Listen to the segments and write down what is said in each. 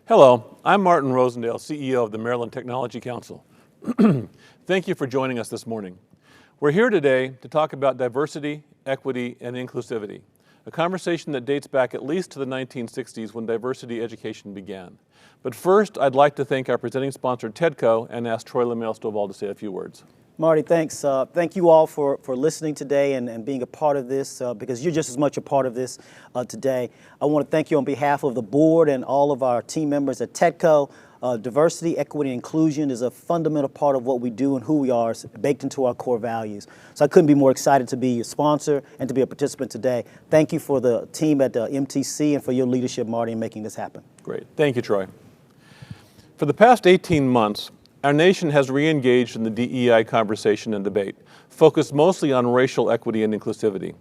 Hello, I'm Martin Rosendale, CEO of the Maryland Technology Council. Thank you for joining us this morning. We're here today to talk about diversity, equity, and inclusivity, a conversation that dates back at least to the 1960s when diversity education began. But first, I'd like to thank our presenting sponsor, TEDCO, and ask Troy LaMail-Stovall to say a few words. Marty, thanks. Thank you all for listening today and being a part of this, because you're just as much a part of this today. I want to thank you on behalf of the board and all of our team members at TEDCO. Diversity, equity, and inclusion is a fundamental part of what we do and who we are, baked into our core values. So I couldn't be more excited to be a sponsor and to be a participant today. Thank you for the team at MTC and for your leadership, Marty, in making this happen. Great. Thank you, Troy. For the past 18 months, our nation has re-engaged in the DEI conversation and debate, focused mostly on racial equity and inclusivity.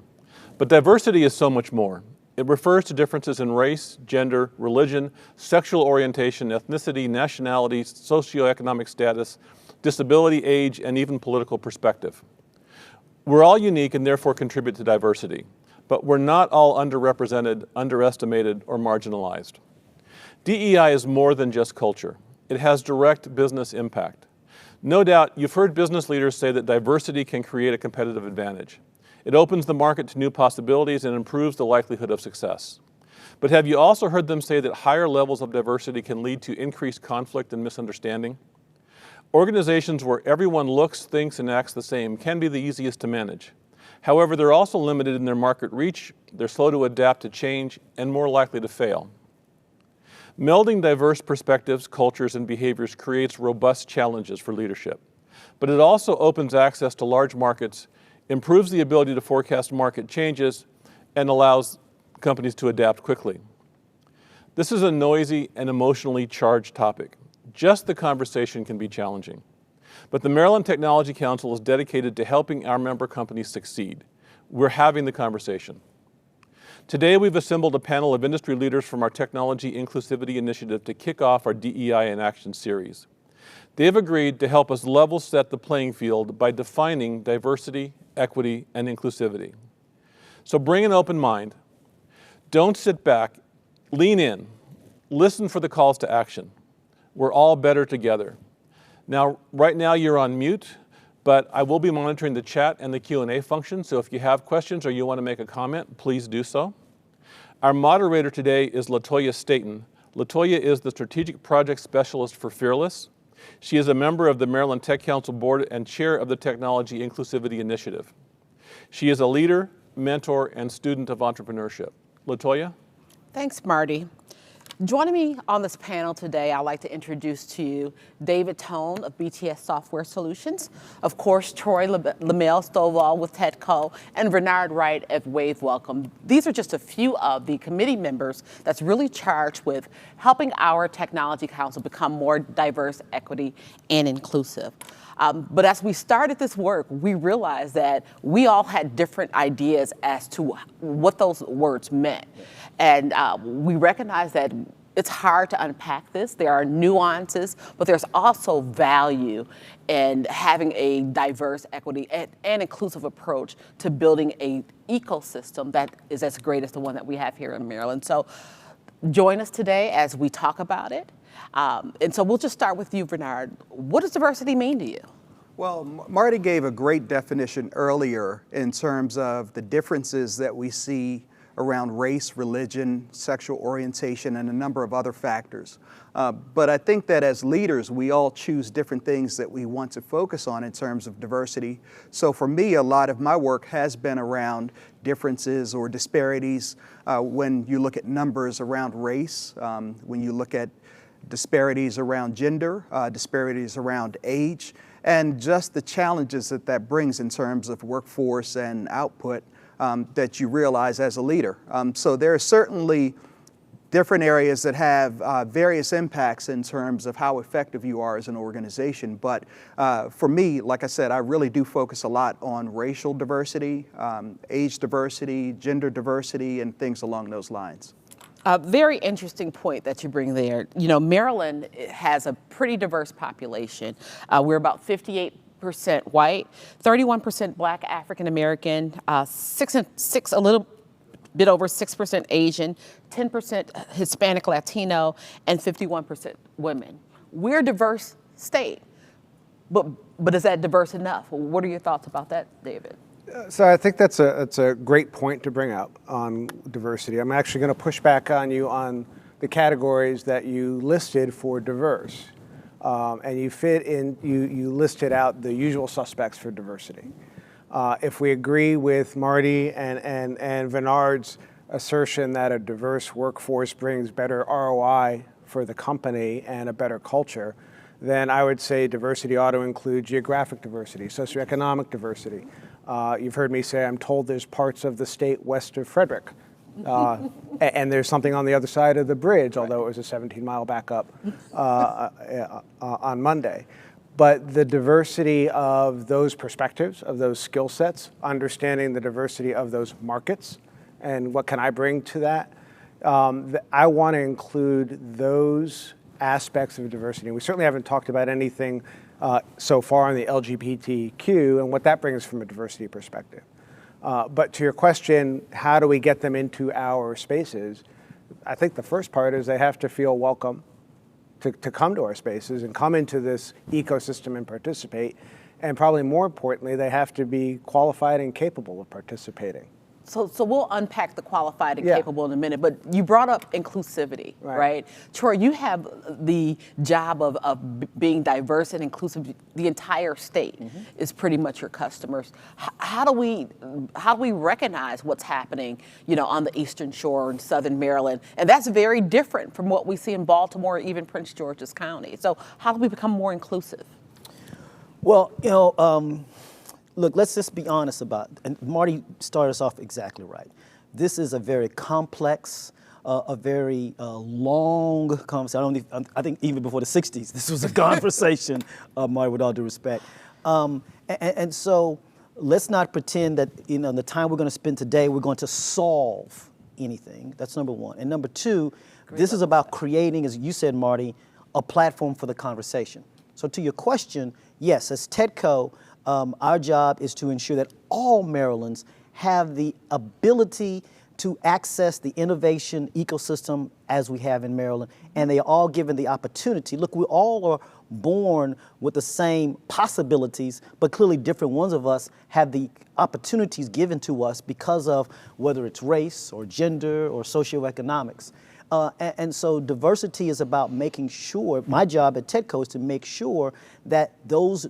But diversity is so much more. It refers to differences in race, gender, religion, sexual orientation, ethnicity, nationality, socioeconomic status, disability, age, and even political perspective. We're all unique and therefore contribute to diversity, but we're not all underrepresented, underestimated, or marginalized. DEI is more than just culture. It has direct business impact. No doubt, you've heard business leaders say that diversity can create a competitive advantage. It opens the market to new possibilities and improves the likelihood of success. But have you also heard them say that higher levels of diversity can lead to increased conflict and misunderstanding? Organizations where everyone looks, thinks, and acts the same can be the easiest to manage. However, they're also limited in their market reach, they're slow to adapt to change, and more likely to fail. Melding diverse perspectives, cultures, and behaviors creates robust challenges for leadership. But it also opens access to large markets, improves the ability to forecast market changes, and allows companies to adapt quickly. This is a noisy and emotionally charged topic. Just the conversation can be challenging. But the Maryland Technology Council is dedicated to helping our member companies succeed. We're having the conversation. Today, we've assembled a panel of industry leaders from our Technology Inclusivity Initiative to kick off our DEI in Action series. They have agreed to help us level set the playing field by defining diversity, equity, and inclusivity. So bring an open mind. Don't sit back. Lean in. Listen for the calls to action. We're all better together. Now, right now you're on mute, but I will be monitoring the chat and the Q&A function, so if you have questions or you want to make a comment, please do so. Our moderator today is LaToya Staten. LaToya is the Strategic Project Specialist for Fearless. She is a member of the Maryland Tech Council Board and chair of the Technology Inclusivity Initiative. She is a leader, mentor, and student of entrepreneurship. LaToya? Thanks, Marty. Joining me on this panel today, I'd like to introduce to you David Tohn of BTS Software Solutions, of course, Troy LaMail-Stovall with TEDCO, and Bernard Wright at Wave Welcome. These are just a few of the committee members that's really charged with helping our Technology Council become more diverse, equity, and inclusive. But as we started this work, we realized that we all had different ideas as to what those words meant. And we recognized that it's hard to unpack this. There are nuances, but there's also value in having a diverse, equity, and inclusive approach to building an ecosystem that is as great as the one that we have here in Maryland. So join us today as we talk about it. And so we'll just start with you, Bernard. What does diversity mean to you? Well, Marty gave a great definition earlier in terms of the differences that we see around race, religion, sexual orientation, and a number of other factors. But I think that as leaders, we all choose different things that we want to focus on in terms of diversity. So for me, a lot of my work has been around differences or disparities when you look at numbers around race, when you look at disparities around gender, disparities around age, and just the challenges that that brings in terms of workforce and output that you realize as a leader. So there are certainly different areas that have various impacts in terms of how effective you are as an organization. But for me, like I said, I really do focus a lot on racial diversity, age diversity, gender diversity, and things along those lines. A very interesting point that you bring there. You know, Maryland has a pretty diverse population. We're about 58% white, 31% Black African American, a little bit over 6% Asian, 10% Hispanic Latino, and 51% women. We're a diverse state, but is that diverse enough? What are your thoughts about that, David? So I think that's a great point to bring up on diversity. I'm actually going to push back on you on the categories that you listed for diverse. And you listed out the usual suspects for diversity. If we agree with Marty and Vinard's assertion that a diverse workforce brings better ROI for the company and a better culture, then I would say diversity ought to include geographic diversity, socioeconomic diversity. You've heard me say I'm told there's parts of the state west of Frederick. And there's something on the other side of the bridge, although it was a 17-mile backup on Monday. But the diversity of those perspectives, of those skill sets, understanding the diversity of those markets, and what can I bring to that, I want to include those aspects of diversity. And we certainly haven't talked about anything so far on the LGBTQ and what that brings from a diversity perspective. But to your question, how do we get them into our spaces? I think the first part is they have to feel welcome to come to our spaces and come into this ecosystem and participate. And probably more importantly, they have to be qualified and capable of participating. So we'll unpack the qualified and capable in a minute, but you brought up inclusivity, right? Troy, you have the job of being diverse and inclusive. The entire state is pretty much your customers. How do we recognize what's happening, on the Eastern Shore in Southern Maryland? And that's very different from what we see in Baltimore, even Prince George's County. So how do we become more inclusive? Well, look, let's just be honest about it. And Marty started us off exactly right. This is a very complex, a very long conversation. I think even before the 60s, this was a conversation, Marty, with all due respect. And so let's not pretend that, the time we're going to spend today, we're going to solve anything. That's number one. And number two, this is about creating, as you said, Marty, a platform for the conversation. So to your question, yes, as TEDCO, our job is to ensure that all Marylanders have the ability to access the innovation ecosystem as we have in Maryland, and they are all given the opportunity. Look, we all are born with the same possibilities, but clearly different ones of us have the opportunities given to us because of whether it's race or gender or socioeconomics. And so diversity is about making sure, my job at TEDCO is to make sure that those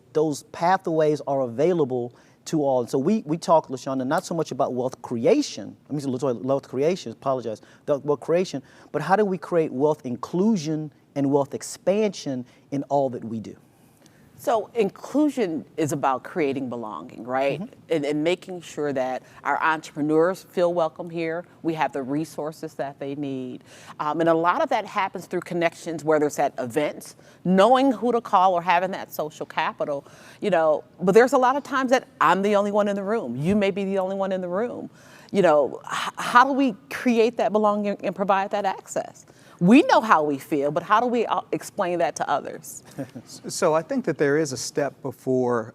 pathways are available to all. And so we talk, LaShonda, not so much about wealth creation, wealth creation, wealth creation, but how do we create wealth inclusion and wealth expansion in all that we do? So inclusion is about creating belonging, right? And making sure that our entrepreneurs feel welcome here. We have the resources that they need. And a lot of that happens through connections, whether it's at events, knowing who to call or having that social capital, But there's a lot of times that I'm the only one in the room. You may be the only one in the room. How do we create that belonging and provide that access? We know how we feel, but how do we explain that to others? So I think that there is a step before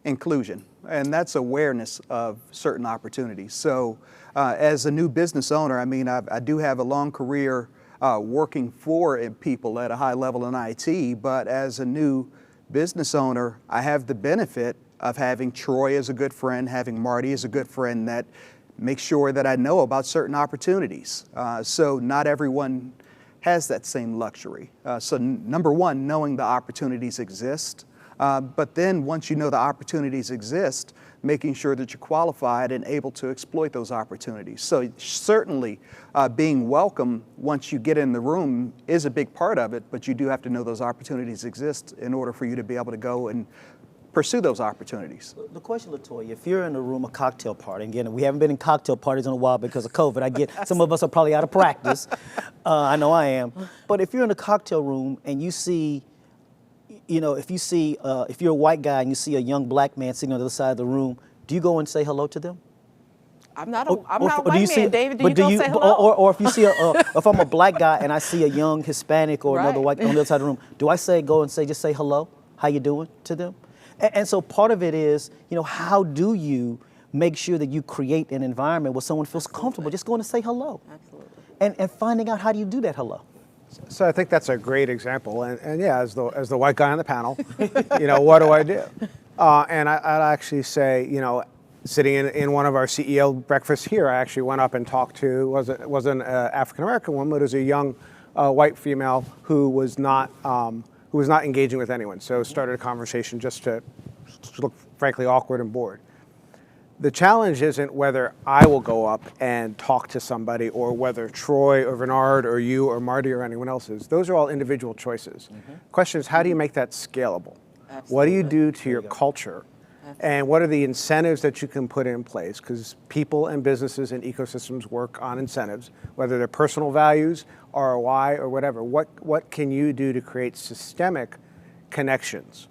inclusion, and that's awareness of certain opportunities. So as a new business owner, I do have a long career working for people at a high level in IT, but as a new business owner, I have the benefit of having Troy as a good friend, having Marty as a good friend that make sure that I know about certain opportunities. So not everyone has that same luxury. So number one, knowing the opportunities exist. But then once you know the opportunities exist, making sure that you're qualified and able to exploit those opportunities. So certainly being welcome once you get in the room is a big part of it, but you do have to know those opportunities exist in order for you to be able to go and pursue those opportunities. The question, LaToya, if you're in a room, a cocktail party, again, we haven't been in cocktail parties in a while because of COVID. I get some of us are probably out of practice. I know I am. But if you're in a cocktail room and you see, if you're a white guy and you see a young black man sitting on the other side of the room, do you go and say hello to them? I'm not a white man, David. Do you go say hello? Or if you see if I'm a black guy and I see a young Hispanic or another white on the other side of the room, do I just say hello? How you doing to them? And so part of it is, how do you make sure that you create an environment where someone feels comfortable just going to say hello. Absolutely. And finding out how do you do that hello. So I think that's a great example. And yeah, as the white guy on the panel, what do I do? And I'd actually say, sitting in one of our CEO breakfasts here, I actually went up and talked to, was an African-American woman, but it was a young white female who was not engaging with anyone. So started a conversation just to look frankly awkward and bored. The challenge isn't whether I will go up and talk to somebody or whether Troy or Bernard or you or Marty or anyone else is. Those are all individual choices. The question is, how do you make that scalable? Absolutely. What do you do to your culture? And what are the incentives that you can put in place? Because people and businesses and ecosystems work on incentives, whether they're personal values, ROI, or whatever. What can you do to create systemic connections?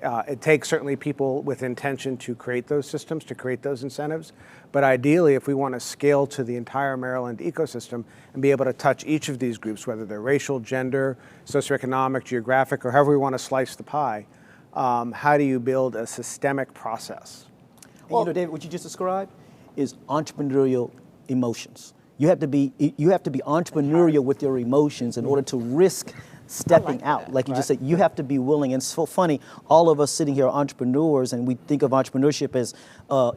It takes certainly people with intention to create those systems, to create those incentives. But ideally, if we want to scale to the entire Maryland ecosystem and be able to touch each of these groups, whether they're racial, gender, socioeconomic, geographic, or however we want to slice the pie, how do you build a systemic process? Well, David, what you just described is entrepreneurial emotions. You have to be entrepreneurial with your emotions in order to risk stepping out. Like you just said, you have to be willing. And it's so funny, all of us sitting here are entrepreneurs, and we think of entrepreneurship as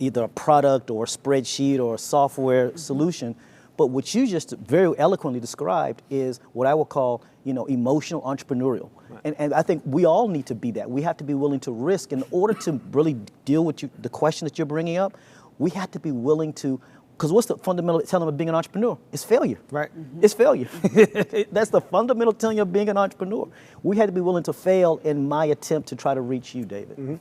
either a product or a spreadsheet or a software solution. But what you just very eloquently described is what I would call, emotional entrepreneurial. Right. And I think we all need to be that. We have to be willing to risk in order to really deal with the question that you're bringing up. We have to be willing to, because what's the fundamental telling of being an entrepreneur? It's failure. Right. It's failure. That's the fundamental telling of being an entrepreneur. We had to be willing to fail in my attempt to try to reach you, David.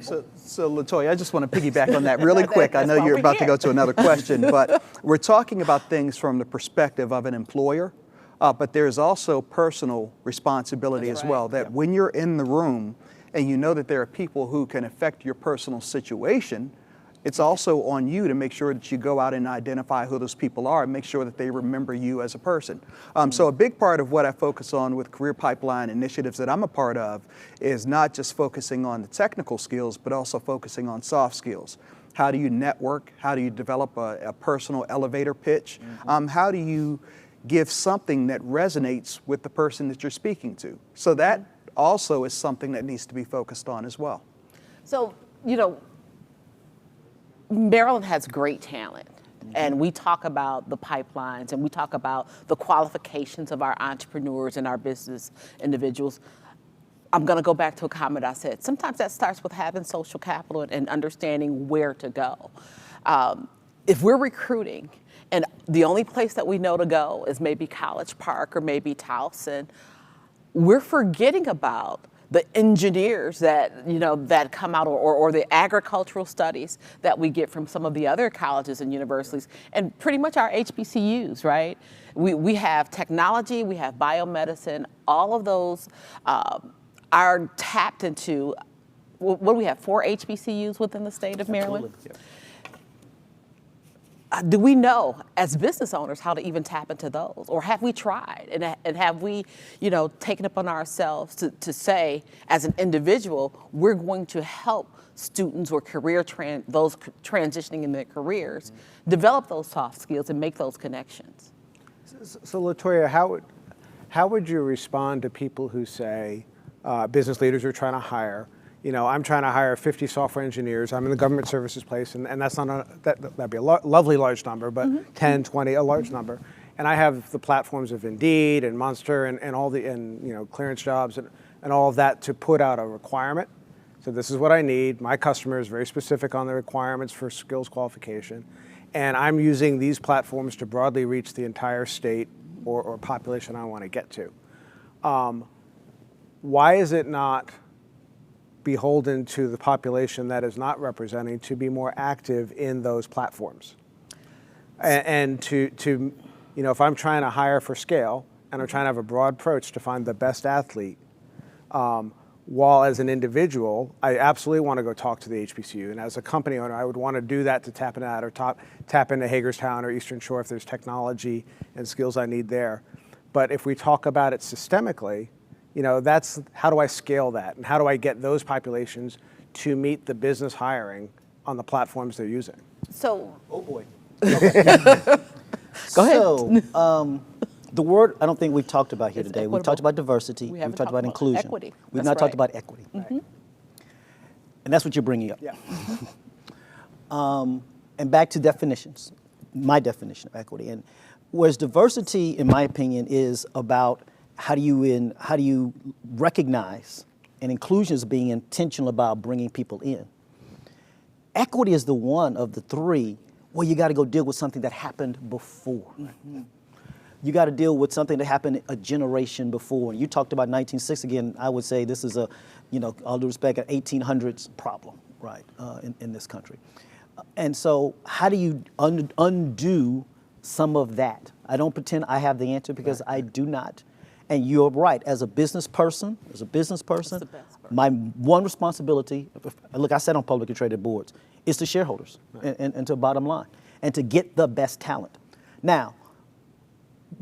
So LaToya, I just want to piggyback on that really quick. I know you're about to go to another question, but we're talking about things from the perspective of an employer, but there's also personal responsibility as well, that when you're in the room and you know that there are people who can affect your personal situation, it's also on you to make sure that you go out and identify who those people are and make sure that they remember you as a person. So a big part of what I focus on with career pipeline initiatives that I'm a part of is not just focusing on the technical skills, but also focusing on soft skills. How do you network? How do you develop a personal elevator pitch? How do you give something that resonates with the person that you're speaking to? So that also is something that needs to be focused on as well. So, Maryland has great talent, and we talk about the pipelines and we talk about the qualifications of our entrepreneurs and our business individuals. I'm going to go back to a comment I said. Sometimes that starts with having social capital and understanding where to go. If we're recruiting and the only place that we know to go is maybe College Park or maybe Towson, we're forgetting about the engineers that that come out, or the agricultural studies that we get from some of the other colleges and universities, and pretty much our HBCUs, right? We have technology, we have biomedicine, all of those are tapped into. What do we have? 4 HBCUs within the state of Maryland? Absolutely. Do we know as business owners how to even tap into those? Or have we tried? And have we, taken upon ourselves to say, as an individual, we're going to help students or those transitioning in their careers, develop those soft skills and make those connections? So LaToya, how would you respond to people who say, business leaders are trying to hire, I'm trying to hire 50 software engineers. I'm in the government services place, and that's not that'd be a lovely large number, but 10, 20, a large number. And I have the platforms of Indeed and Monster and all the clearance jobs and all of that to put out a requirement. So this is what I need. My customer is very specific on the requirements for skills qualification, and I'm using these platforms to broadly reach the entire state or population I want to get to. Why is it not beholden to the population that is not representing to be more active in those platforms? And to if I'm trying to hire for scale and I'm trying to have a broad approach to find the best athlete, while as an individual, I absolutely want to go talk to the HBCU. And as a company owner, I would want to do that to tap into that, or tap into Hagerstown or Eastern Shore if there's technology and skills I need there. But if we talk about it systemically, that's how do I scale that, and how do I get those populations to meet the business hiring on the platforms they're using. So, Oh boy. Go ahead. So, the word I don't think we've talked about here It's today. We've equitable. talked about diversity. We We've haven't talked about talked about inclusion. equity. We've That's not talked right. about equity. And that's what you're bringing up. Yeah. And back to definitions, my definition of equity. And whereas diversity, in my opinion, is about how do you recognize, and inclusion is being intentional about bringing people in. Equity is the one of the three where you got to go deal with something that happened before. You got to deal with something that happened a generation before. And you talked about 1960 again. I would say this is a, all due respect, an 1800s problem, right, in this country. And so, how do you undo some of that? I don't pretend I have the answer because I do not. And you're right. As a business person, the best part. my one responsibility, look, I sat on publicly traded boards, is to shareholders and to bottom line, and to get the best talent. Now,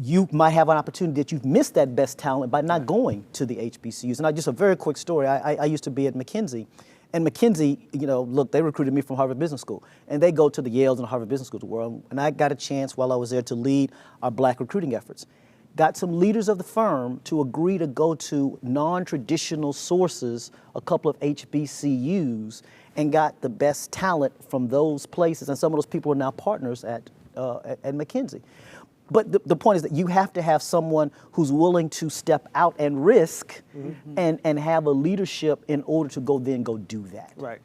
you might have an opportunity that you've missed that best talent by not going to the HBCUs. And just a very quick story. I used to be at McKinsey. And McKinsey, look, they recruited me from Harvard Business School. And they go to the Yales and Harvard Business Schools of the world. And I got a chance while I was there to lead our black recruiting efforts. Got some leaders of the firm to agree to go to non-traditional sources, a couple of HBCUs, and got the best talent from those places. And some of those people are now partners at McKinsey. But the point is that you have to have someone who's willing to step out and risk and have a leadership in order to go do that. Right.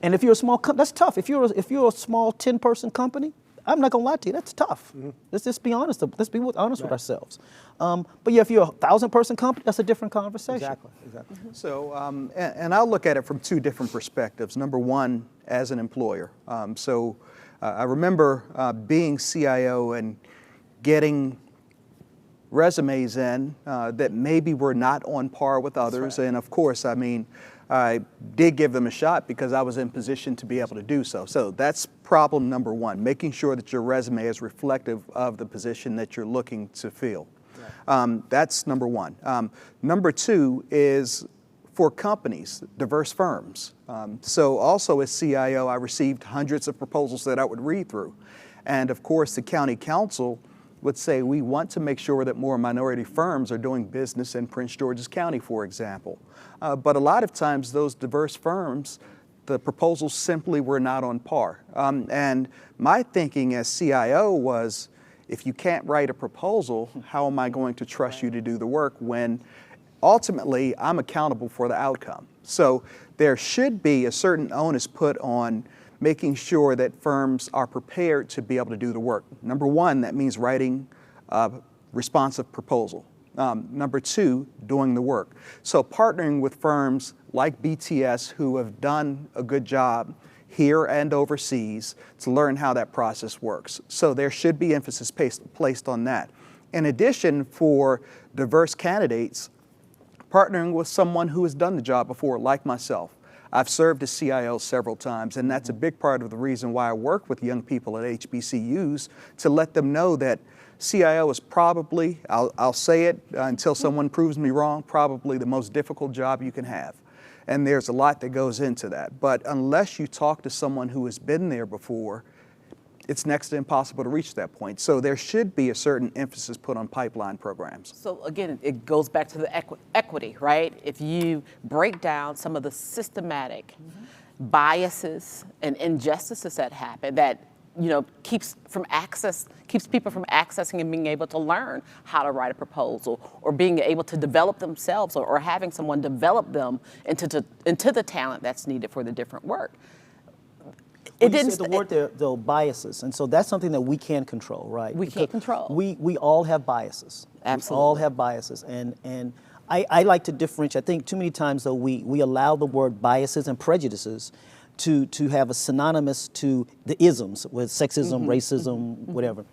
And if you're a small company, that's tough. If you're a small 10-person company, I'm not gonna lie to you, that's tough. Let's just be honest. Let's be honest with ourselves. But yeah, if you're a 1,000-person company, that's a different conversation. Exactly. So, and I'll look at it from two different perspectives. Number one, as an employer. I remember being CIO and getting resumes in that maybe were not on par with others. And of course, I did give them a shot because I was in position to be able to do so. So that's problem number one, making sure that your resume is reflective of the position that you're looking to fill. That's number one. Number two is for companies, diverse firms. So also as CIO, I received hundreds of proposals that I would read through. And of course, the county council would say, we want to make sure that more minority firms are doing business in Prince George's County, for example. But a lot of times those diverse firms, the proposals simply were not on par. And my thinking as CIO was, if you can't write a proposal, how am I going to trust you to do the work when ultimately I'm accountable for the outcome? So there should be a certain onus put on making sure that firms are prepared to be able to do the work. Number one, that means writing a responsive proposal. Number two, doing the work. So partnering with firms like BTS who have done a good job here and overseas to learn how that process works. So there should be emphasis placed on that. In addition, for diverse candidates, partnering with someone who has done the job before, like myself. I've served as CIO several times, and that's a big part of the reason why I work with young people at HBCUs, to let them know that CIO is probably, I'll say it until someone proves me wrong, probably the most difficult job you can have. And there's a lot that goes into that. But unless you talk to someone who has been there before, it's next to impossible to reach that point. So there should be a certain emphasis put on pipeline programs. So again, it goes back to the equity, right? If you break down some of the systematic biases and injustices that happen, that keeps people from accessing and being able to learn how to write a proposal, or being able to develop themselves, or having someone develop them into the talent that's needed for the different work. You said the word there, though, biases, and so that's something that we can't control, right? We can't control. We all have biases. Absolutely. We all have biases, and I like to differentiate. I think too many times, though, we allow the word biases and prejudices to have a synonymous to the isms, with sexism, racism, whatever,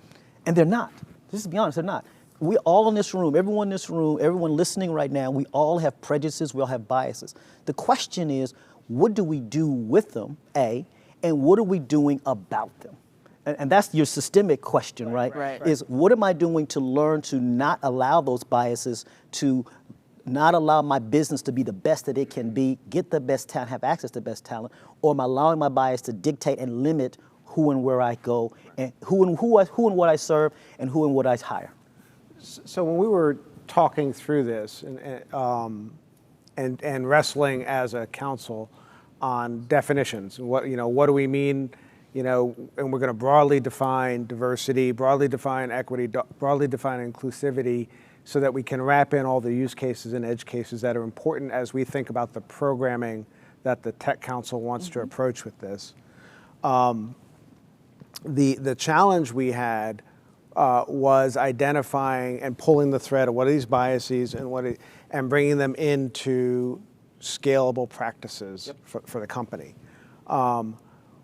and they're not. Just to be honest, they're not. We all in this room, everyone in this room, everyone listening right now, we all have prejudices, we all have biases. The question is, what do we do with them, A, and what are we doing about them? And that's your systemic question, right? Right. Is what am I doing to learn to not allow those biases to not allow my business to be the best that it can be, get the best talent, have access to the best talent, or am I allowing my bias to dictate and limit who and where I go, and who and what I serve, and who and what I hire? So when we were talking through this and wrestling as a council on definitions, what do we mean, and we're going to broadly define diversity, broadly define equity, broadly define inclusivity, so that we can wrap in all the use cases and edge cases that are important as we think about the programming that the Tech Council wants to approach with this. The challenge we had was identifying and pulling the thread of what are these biases and bringing them into scalable practices for the company.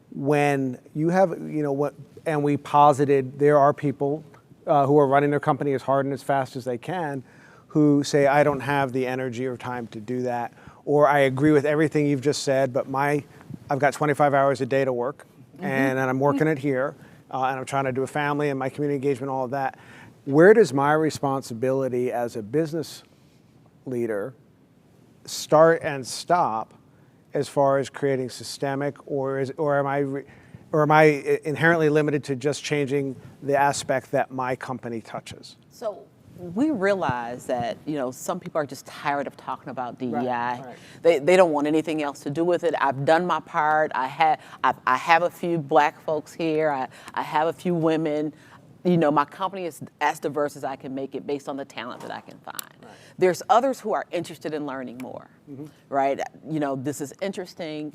When you have, and we posited there are people who are running their company as hard and as fast as they can, who say, I don't have the energy or time to do that, or I agree with everything you've just said, but I've got 25 hours a day to work, and I'm working it here, and I'm trying to do a family and my community engagement, all of that. Where does my responsibility as a business leader start and stop as far as creating systemic, or am I inherently limited to just changing the aspect that my company touches? So we realize that, some people are just tired of talking about DEI. Right. They don't want anything else to do with it. I've done my part. I have a few black folks here. I have a few women. My company is as diverse as I can make it based on the talent that I can find. Right. There's others who are interested in learning more, right? This is interesting.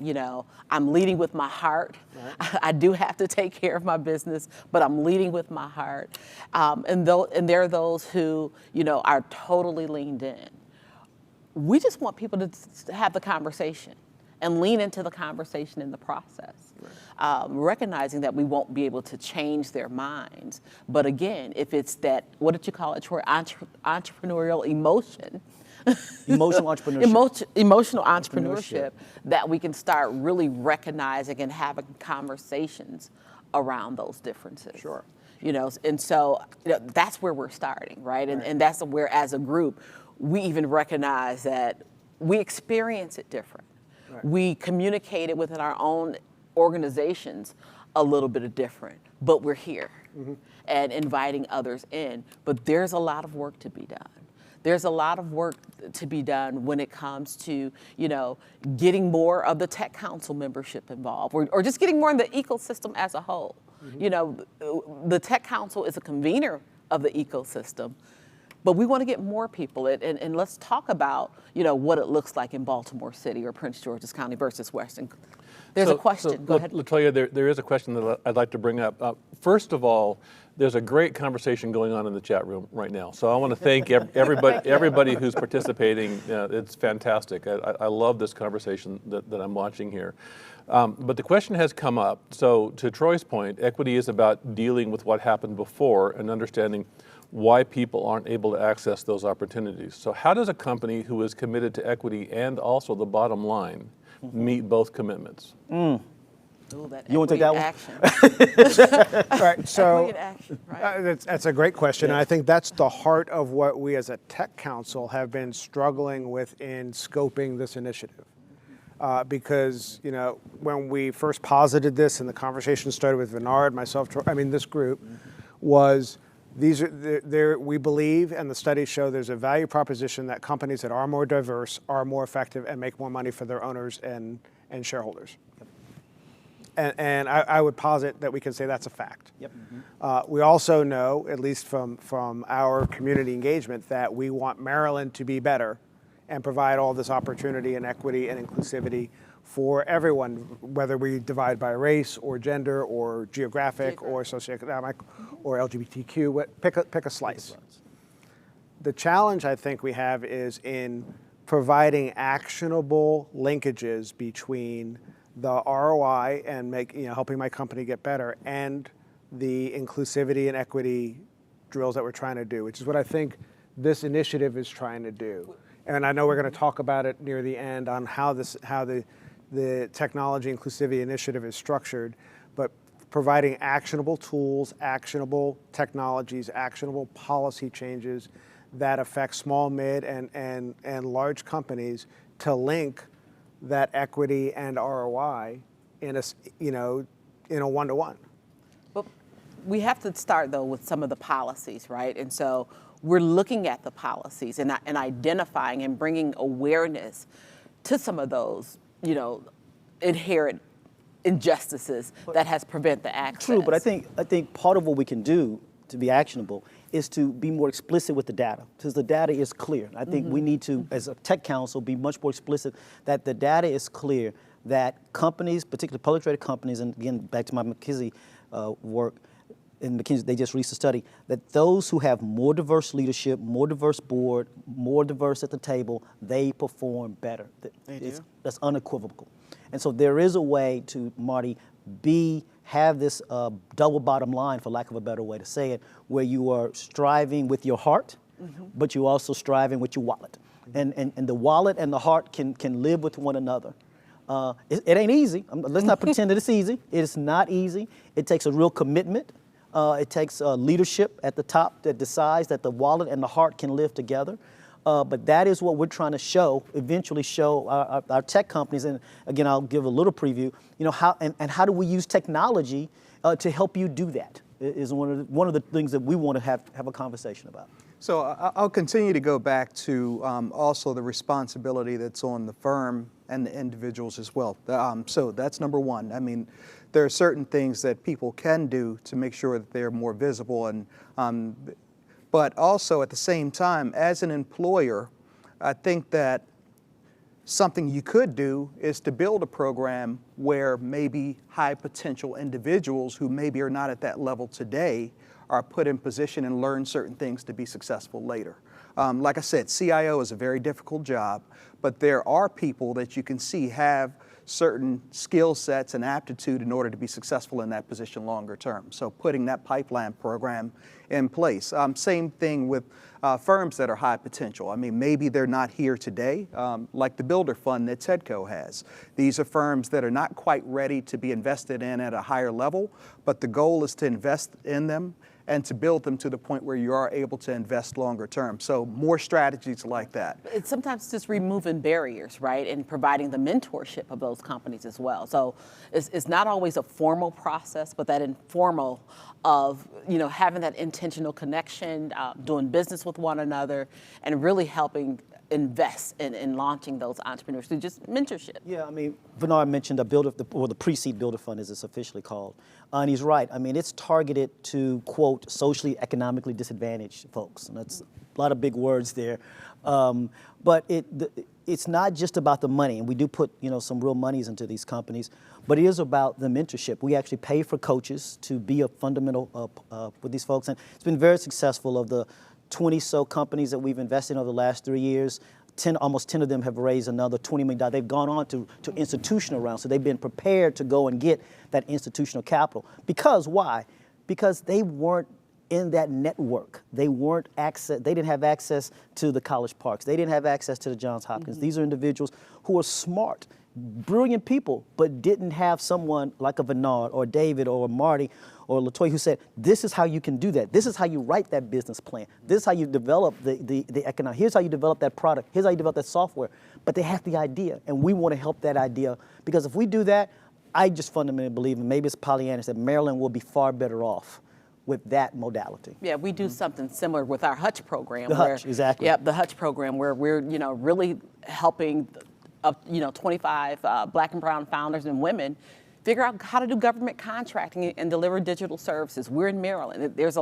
I'm leading with my heart. Right. I do have to take care of my business, but I'm leading with my heart. And there are those who, are totally leaned in. We just want people to have the conversation and lean into the conversation in the process, recognizing that we won't be able to change their minds. But again, if it's that, what did you call it, Troy? Entrepreneurial emotion. Emotional entrepreneurship. Emotional entrepreneurship, that we can start really recognizing and having conversations around those differences. Sure. And so that's where we're starting, right? And that's where, as a group, we even recognize that we experience it different. Right. We communicate it within our own organizations a little bit different, but we're here and inviting others in. But there's a lot of work to be done. There's a lot of work to be done when it comes to, getting more of the Tech Council membership involved, or just getting more in the ecosystem as a whole. The Tech Council is a convener of the ecosystem, but we want to get more people, and let's talk about, what it looks like in Baltimore City or Prince George's County versus Western. There's a question. Go ahead. LaToya, there is a question that I'd like to bring up. First of all, there's a great conversation going on in the chat room right now. So I want to thank everybody who's participating. It's fantastic. I love this conversation that I'm watching here. But the question has come up. So to Troy's point, equity is about dealing with what happened before and understanding why people aren't able to access those opportunities. So how does a company who is committed to equity and also the bottom line meet both commitments? Ooh, you want to take that one? Right. So Action, right? That's a great question. And I think that's the heart of what we as a Tech Council have been struggling with in scoping this initiative. Because, when we first posited this and the conversation started with Bernard, myself, this group, was we believe, and the studies show, there's a value proposition that companies that are more diverse are more effective and make more money for their owners and shareholders. And I would posit that we can say that's a fact. Yep. We also know, at least from our community engagement, that we want Maryland to be better and provide all this opportunity and equity and inclusivity for everyone, whether we divide by race or gender or geographic or socioeconomic or LGBTQ, pick a slice. The challenge I think we have is in providing actionable linkages between the ROI and helping my company get better and the inclusivity and equity drills that we're trying to do, which is what I think this initiative is trying to do. And I know we're going to talk about it near the end on how the Technology Inclusivity Initiative is structured, but providing actionable tools, actionable technologies, actionable policy changes that affect small, mid, and large companies to link that equity and ROI in a one-to-one. But we have to start, though, with some of the policies, right? And so we're looking at the policies and identifying and bringing awareness to some of those, inherent injustices that has prevented the access. True, but I think part of what we can do to be actionable is to be more explicit with the data, because the data is clear. I think we need to, as a tech council, be much more explicit that the data is clear, that companies, particularly publicly traded companies, and again, back to my McKinsey work, in McKinsey, they just released a study, that those who have more diverse leadership, more diverse board, more diverse at the table, they perform better. That's unequivocal. And so there is a way to, Marty, have this double bottom line, for lack of a better way to say it, where you are striving with your heart, but you're also striving with your wallet. And the wallet and the heart can live with one another. It ain't easy. Let's not pretend that it's easy. It's not easy. It takes a real commitment. It takes leadership at the top that decides that the wallet and the heart can live together. But that is what we're trying to eventually show our tech companies. And again, I'll give a little preview, how do we use technology to help you do that is one of the things that we want to have a conversation about. So I'll continue to go back to also the responsibility that's on the firm and the individuals as well. So that's number one. I mean, there are certain things that people can do to make sure that they're more visible, but also at the same time, as an employer, I think that something you could do is to build a program where maybe high potential individuals who maybe are not at that level today are put in position and learn certain things to be successful later. Like I said, CIO is a very difficult job, but there are people that you can see have certain skill sets and aptitude in order to be successful in that position longer term. So putting that pipeline program in place. Same thing with firms that are high potential. I mean, maybe they're not here today, like the Builder Fund that TEDCO has. These are firms that are not quite ready to be invested in at a higher level, but the goal is to invest in them and to build them to the point where you are able to invest longer term. So more strategies like that. It's sometimes just removing barriers, right, and providing the mentorship of those companies as well. So it's not always a formal process, but that informal of, having that intentional connection, doing business with one another, and really helping invest in launching those entrepreneurs through just mentorship. Yeah, I mean, Bernard mentioned the Pre-Seed Builder Fund, as it's officially called. And he's right. I mean, it's targeted to, quote, socially, economically disadvantaged folks. And that's a lot of big words there. But it's not just about the money. And we do put, some real monies into these companies. But it is about the mentorship. We actually pay for coaches to be a fundamental with these folks. And it's been very successful. Of the 20-so companies that we've invested in over the last 3 years, almost 10 of them have raised another $20 million. They've gone on to institutional rounds, so they've been prepared to go and get that institutional capital. Because why? Because they weren't in that network. They didn't have access to the college parks. They didn't have access to the Johns Hopkins. These are individuals who are smart, brilliant people, but didn't have someone like a Bernard or David or Marty or LaToya who said, this is how you can do that. This is how you write that business plan. This is how you develop the economic. Here's how you develop that product. Here's how you develop that software. But they have the idea, and we want to help that idea, because if we do that, I just fundamentally believe, and maybe it's Pollyannish, that Maryland will be far better off with that modality. Yeah, we do something similar with our Hutch program. The Hutch, exactly. Yeah, the Hutch program, where we're really helping 25 Black and brown founders and women figure out how to do government contracting and deliver digital services. We're in Maryland. There's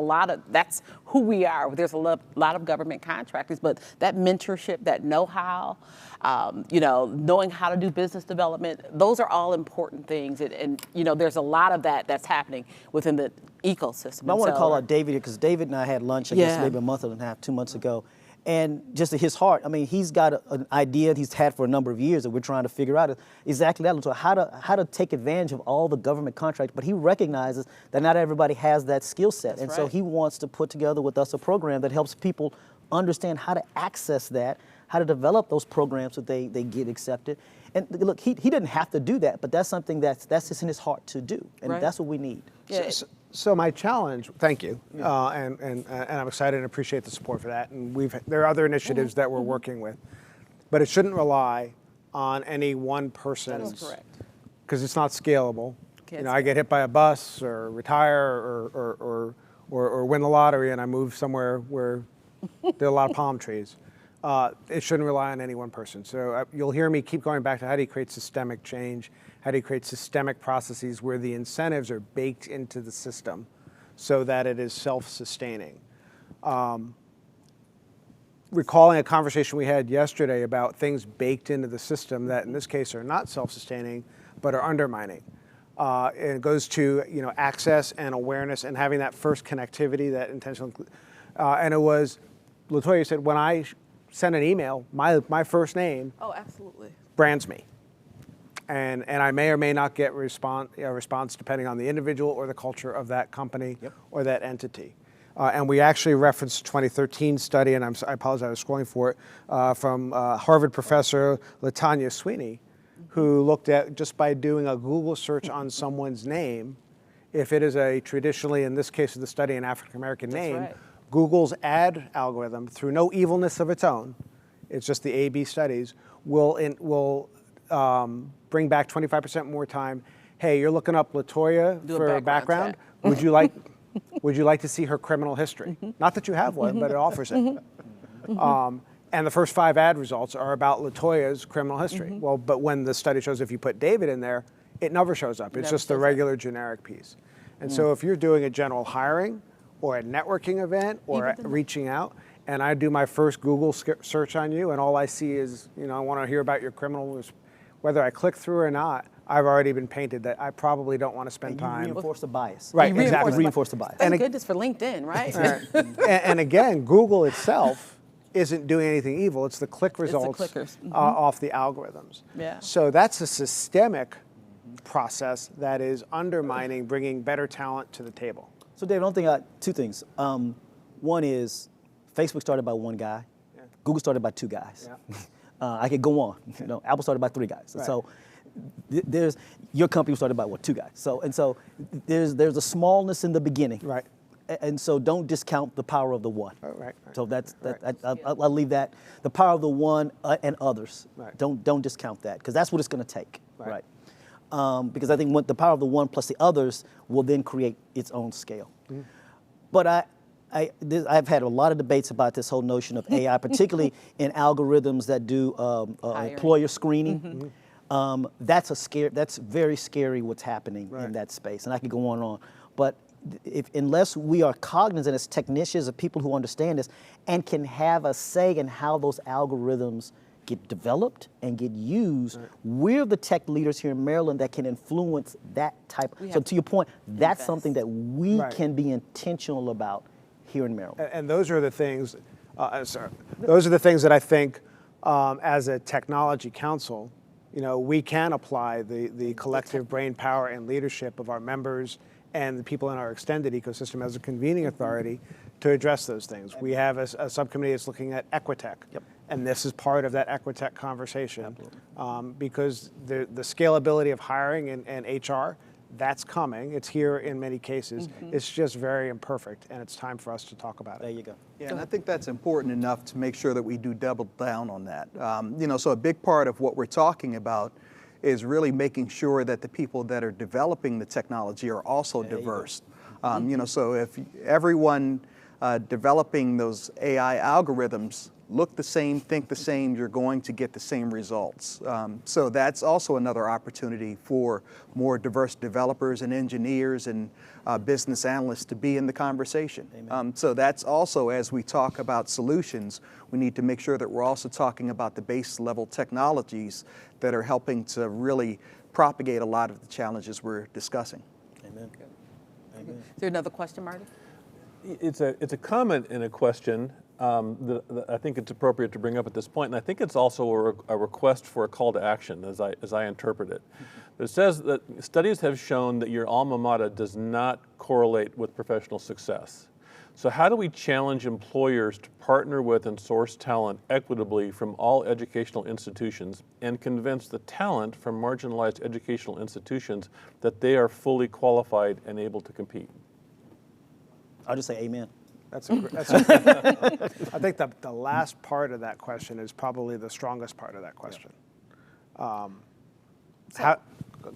that's who we are. There's a lot of government contractors, but that mentorship, that know-how, knowing how to do business development, those are all important things. And there's a lot of that's happening within the ecosystem. I want to call out David here, because David and I had lunch, I guess maybe a month and a half, 2 months ago. And just to his heart, I mean, he's got an idea he's had for a number of years that we're trying to figure out exactly that. So how to take advantage of all the government contracts. But he recognizes that not everybody has that skill set. That's and right. So he wants to put together with us a program that helps people understand how to access that, how to develop those programs so they get accepted. And look, he didn't have to do that, but that's something that's just in his heart to do. And that's what we need. Yeah. So my challenge, thank you, and I'm excited and appreciate the support for that. And there are other initiatives that we're working with, but it shouldn't rely on any one person's. That is correct. Because it's not scalable. Can't I get hit by a bus or retire or win the lottery and I move somewhere where there are a lot of palm trees. It shouldn't rely on any one person. So you'll hear me keep going back to how do you create systemic change? How do you create systemic processes where the incentives are baked into the system so that it is self-sustaining? Recalling a conversation we had yesterday about things baked into the system that in this case are not self-sustaining but are undermining. And it goes to access and awareness and having that first connectivity, that intentional. And it was, LaToya said, when I send an email, my first name Oh, absolutely. brands me. And I may or may not get a response depending on the individual or the culture of that company or that entity. And we actually referenced a 2013 study, and I apologize, I was scrolling for it, from Harvard professor LaToya Sweeney, who looked at just by doing a Google search on someone's name, if it is a traditionally, in this case of the study, an African-American name, right. Google's ad algorithm, through no evilness of its own, it's just the A/B studies, will bring back 25% more time. Hey, you're looking up LaToya for a background. Would you like to see her criminal history? Not that you have one, but it offers it. And the first 5 ad results are about LaToya's criminal history. Well, but when the study shows if you put David in there, it never shows up. It's just the regular generic piece. And so if you're doing a general hiring or a networking event or reaching out, and I do my first Google search on you, and all I see is, I want to hear about your criminal, whether I click through or not, I've already been painted that I probably don't want to spend time. You reinforce the bias. Right, exactly. Reinforce the bias. Thank goodness for LinkedIn, right? And again, Google itself isn't doing anything evil. It's the click results clickers. off the algorithms. Yeah. So that's a systemic process that is undermining bringing better talent to the table. So David, I think 2 things. One is Facebook started by 1 guy. Yeah. Google started by 2 guys. Yeah. I could go on. Apple started by 3 guys. Right. So there's your company was started by 2 guys. So there's a smallness in the beginning. Right. And so don't discount the power of the one. Oh, right. So I'll leave that. The power of the one and others. Right. Don't discount that because that's what it's going to take. Right. Because I think the power of the one plus the others will then create its own scale. Mm-hmm. But I've had a lot of debates about this whole notion of AI, particularly in algorithms that do employer screening. Mm-hmm. That's very scary what's happening in that space, and I could go on and on. But unless we are cognizant as technicians of people who understand this and can have a say in how those algorithms get developed and get used, we're the tech leaders here in Maryland that can influence that type. So to your point, that's something that we can be intentional about here in Maryland. And those are the things, those are the things that I think as a technology council, we can apply the collective brain power and leadership of our members and the people in our extended ecosystem as a convening authority to address those things. We have a subcommittee that's looking at Equitec, and this is part of that Equitec conversation because the scalability of hiring and HR, that's coming. It's here in many cases. Mm-hmm. It's just very imperfect, and it's time for us to talk about it. There you go. Yeah, and I think that's important enough to make sure that we do double down on that. So a big part of what we're talking about is really making sure that the people that are developing the technology are also diverse. So if everyone developing those AI algorithms look the same, think the same, you're going to get the same results. So that's also another opportunity for more diverse developers and engineers and business analysts to be in the conversation. So that's also, as we talk about solutions, we need to make sure that we're also talking about the base level technologies that are helping to really propagate a lot of the challenges we're discussing. Amen. Is there another question, Marty? It's a comment and a question that I think it's appropriate to bring up at this point, and I think it's also a request for a call to action, as I interpret it. But it says that studies have shown that your alma mater does not correlate with professional success. So how do we challenge employers to partner with and source talent equitably from all educational institutions and convince the talent from marginalized educational institutions that they are fully qualified and able to compete? I'll just say amen. I think the last part of that question is probably the strongest part of that question. Go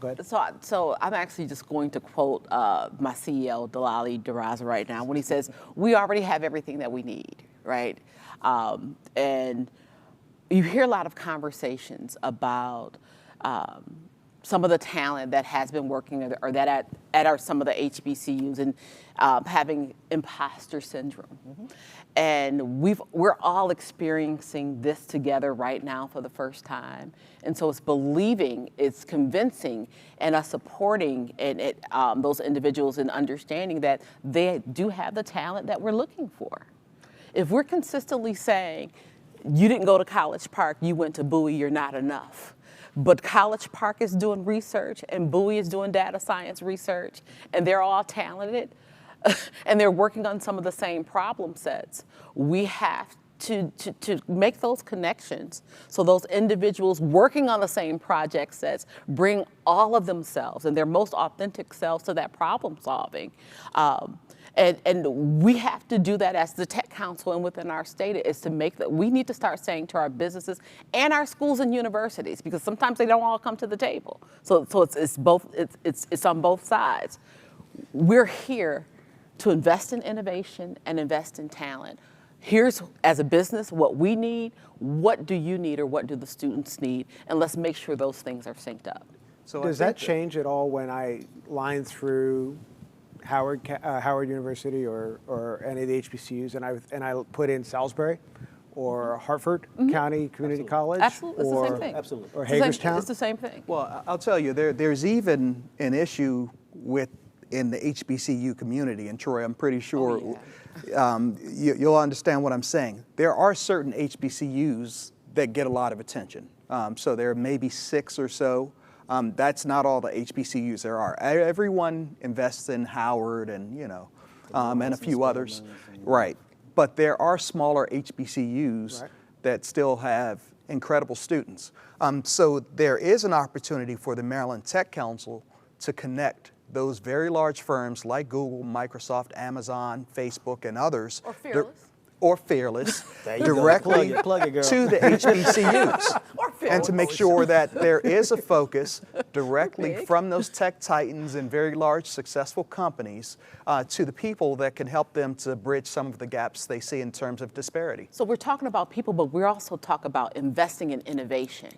ahead. So I'm actually just going to quote my CEO, Dalali Daraza, right now when he says, we already have everything that we need, right? And you hear a lot of conversations about some of the talent that has been working or that at some of the HBCUs and having imposter syndrome. Mm-hmm. And we're all experiencing this together right now for the first time. And so it's believing, it's convincing, and us supporting those individuals and understanding that they do have the talent that we're looking for. If we're consistently saying, you didn't go to College Park, you went to Bowie, you're not enough. But College Park is doing research and Bowie is doing data science research, and they're all talented and they're working on some of the same problem sets. We have to make those connections so those individuals working on the same project sets bring all of themselves and their most authentic selves to that problem solving. And we have to do that as the Tech Council and within our state is to make that. We need to start saying to our businesses and our schools and universities, because sometimes they don't all come to the table. So it's both. It's on both sides. We're here to invest in innovation and invest in talent. Here's, as a business, what we need. What do you need, or what do the students need? And let's make sure those things are synced up. So does that change at all when I line through Howard University or any of the HBCUs, and I put in Salisbury or Hartford County Community College? Absolutely, it's the same thing. Absolutely. Or Hagerstown? It's the same thing. Well, I'll tell you, there's even an issue in the HBCU community, and Troy, I'm pretty sure you'll understand what I'm saying. There are certain HBCUs that get a lot of attention. So there may be 6 or so. That's not all the HBCUs there are. Everyone invests in Howard and, and a few others. Right. But there are smaller HBCUs that still have incredible students. So there is an opportunity for the Maryland Tech Council to connect those very large firms like Google, Microsoft, Amazon, Facebook, and others. Or Fearless, directly plug it, girl. to the HBCUs. And to make sure that there is a focus directly from those tech titans and very large successful companies to the people that can help them to bridge some of the gaps they see in terms of disparity. So we're talking about people, but we're also talking about investing in innovation,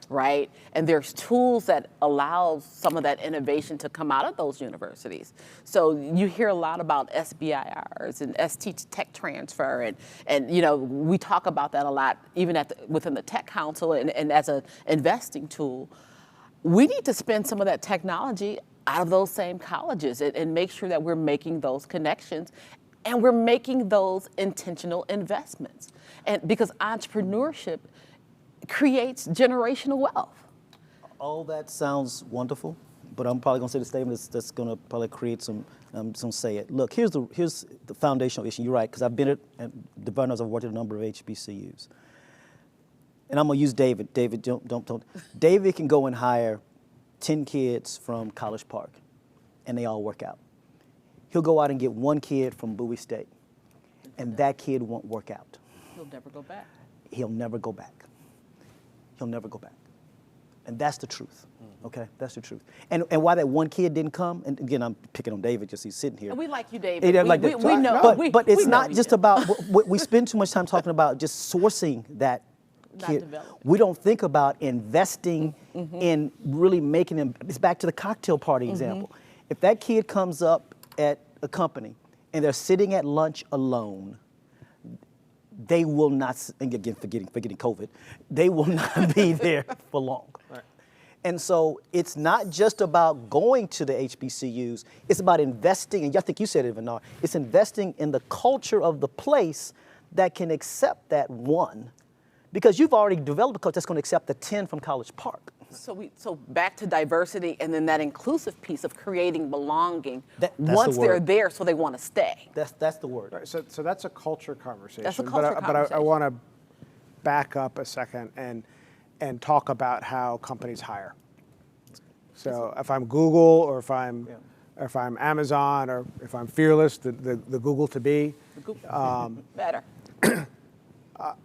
right? And there's tools that allow some of that innovation to come out of those universities. So you hear a lot about SBIRs and ST Tech Transfer, and we talk about that a lot, even within the Tech Council and as an investing tool. We need to spend some of that technology out of those same colleges and make sure that we're making those connections and we're making those intentional investments. And because entrepreneurship creates generational wealth. All that sounds wonderful, but I'm probably going to say the statement that's going to probably create some say it. Look, here's the foundational issue. You're right, because I've been at the I've worked at a number of HBCUs. And I'm going to use David. David, don't. David can go and hire 10 kids from College Park, and they all work out. He'll go out and get 1 kid from Bowie State, and that kid won't work out. He'll never go back. He'll never go back. He'll never go back. And that's the truth, okay? That's the truth. And why that 1 kid didn't come, and again, I'm picking on David because he's sitting here. And we like you, David. We know. But it's not just about, we spend too much time talking about just sourcing that kid. We don't think about investing in really making them, it's back to the cocktail party example. If that kid comes up at a company and they're sitting at lunch alone, they will not, and again, forgetting COVID, they will not be there for long. Right. And so it's not just about going to the HBCUs, it's about investing, and I think you said it, Vinar, it's investing in the culture of the place that can accept that 1, because you've already developed a culture that's going to accept the 10 from College Park. So back to diversity and then that inclusive piece of creating belonging. Once they're there, so they want to stay. That's the word. Right, so that's a culture conversation. That's a culture conversation. But I want to back up a second and talk about how companies hire. So if I'm Google or if I'm if I'm Amazon, or if I'm Fearless, the Google to be. Better.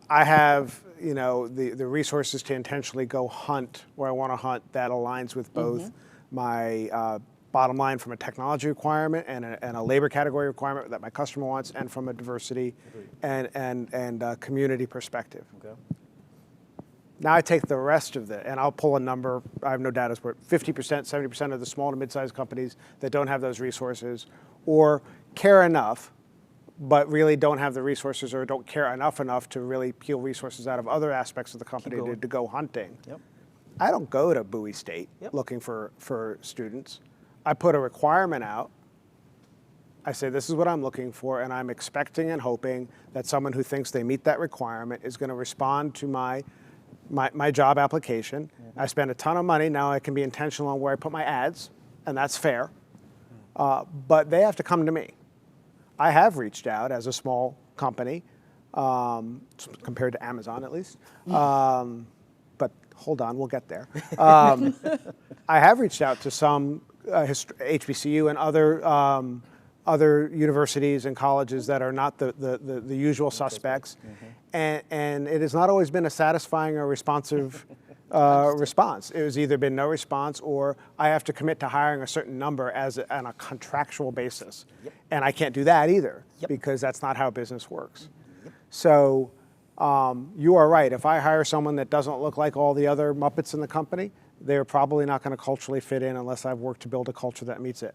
I have, the resources to intentionally go hunt where I want to hunt that aligns with both my bottom line from a technology requirement and a labor category requirement that my customer wants, and from a diversity and community perspective. Okay. Now I take the rest of and I'll pull a number, I have no data for it, 50%, 70% of the small to mid-sized companies that don't have those resources or care enough, but really don't have the resources or don't care enough to really peel resources out of other aspects of the company to go hunting. Yep. I don't go to Bowie State looking for students. I put a requirement out. I say, this is what I'm looking for, and I'm expecting and hoping that someone who thinks they meet that requirement is going to respond to my job application. I spend a ton of money. Now I can be intentional on where I put my ads, and that's fair. But they have to come to me. I have reached out as a small company, compared to Amazon at least. But hold on, we'll get there. I have reached out to some HBCU and other universities and colleges that are not the usual suspects. And it has not always been a satisfying or responsive response. It has either been no response, or I have to commit to hiring a certain number on a contractual basis. And I can't do that either, because that's not how business works. So you are right. If I hire someone that doesn't look like all the other Muppets in the company, they're probably not going to culturally fit in unless I've worked to build a culture that meets it.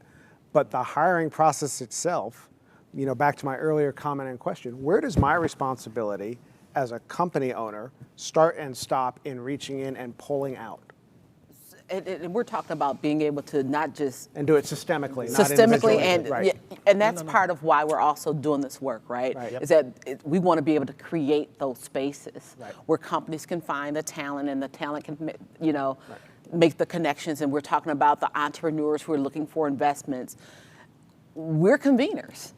But the hiring process itself, back to my earlier comment and question, where does my responsibility as a company owner start and stop in reaching in and pulling out? And we're talking about being able to not just and do it systemically, and that's part of why we're also doing this work, right? Is that we want to be able to create those spaces where companies can find the talent, and the talent can, make the connections. And we're talking about the entrepreneurs who are looking for investments. We're conveners.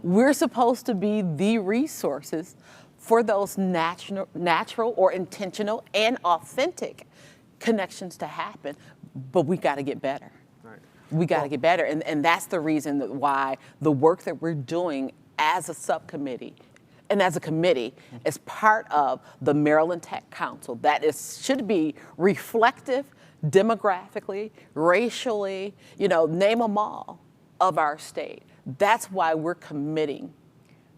We're supposed to be the resources for those natural or intentional and authentic connections to happen, but we got to get better. We got to get better, and that's the reason why the work that we're doing as a subcommittee and as a committee is part of the Maryland Tech Council. That should be reflective demographically, racially, name them all, of our state. That's why we're committing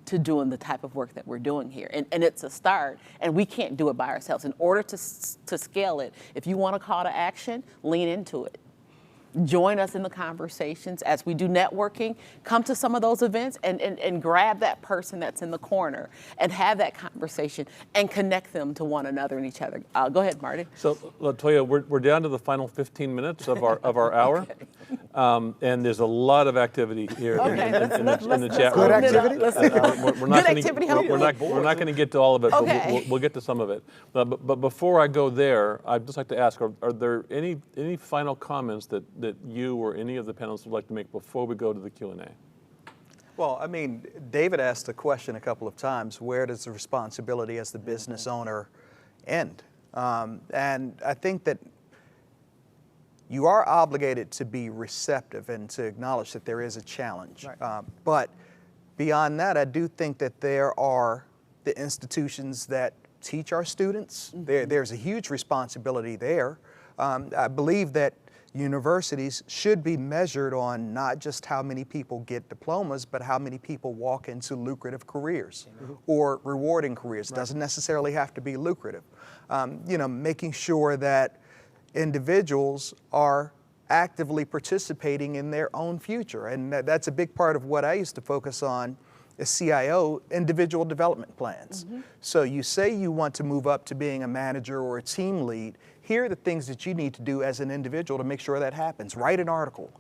to doing the type of work that we're doing here. And it's a start, and we can't do it by ourselves. In order to scale it, if you want a call to action, lean into it. Join us in the conversations as we do networking. Come to some of those events and grab that person that's in the corner and have that conversation and connect them to one another and each other. Go ahead, Marty. So, LaToya, we're down to the final 15 minutes of our hour, and there's a lot of activity here in the chat room. Good activity. We're not going to get to all of it, Okay. but we'll get to some of it. But before I go there, I'd just like to ask: Are there any final comments that you or any of the panelists would like to make before we go to the Q&A? Well, David asked the question a couple of times, where does the responsibility as the business owner end? And I think that you are obligated to be receptive and to acknowledge that there is a challenge. But beyond that, I do think that there are the institutions that teach our students. There's a huge responsibility there. I believe that universities should be measured on not just how many people get diplomas, but how many people walk into lucrative careers or rewarding careers. Doesn't necessarily have to be lucrative. Making sure that individuals are actively participating in their own future. And that's a big part of what I used to focus on as CIO, individual development plans. So you say you want to move up to being a manager or a team lead. Here are the things that you need to do as an individual to make sure that happens. Write an article,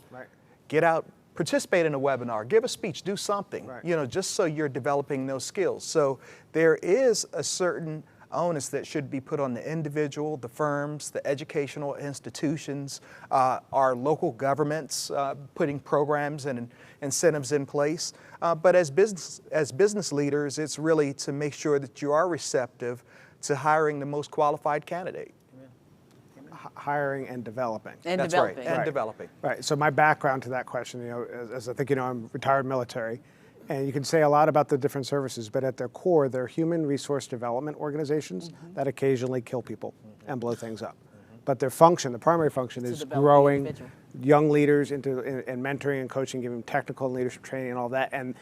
get out, participate in a webinar, give a speech, do something, just so you're developing those skills. So there is a certain onus that should be put on the individual, the firms, the educational institutions, our local governments, putting programs and incentives in place. But as business leaders, it's really to make sure that you are receptive to hiring the most qualified candidate. hiring and developing. And That's developing. right, and developing. Right. So my background to that question, as I think I'm retired military, and you can say a lot about the different services, but at their core, they're human resource development organizations that occasionally kill people and blow things up. But their function, the primary function, is develop the growing individual. young leaders and mentoring and coaching, giving them technical and leadership training and all that. And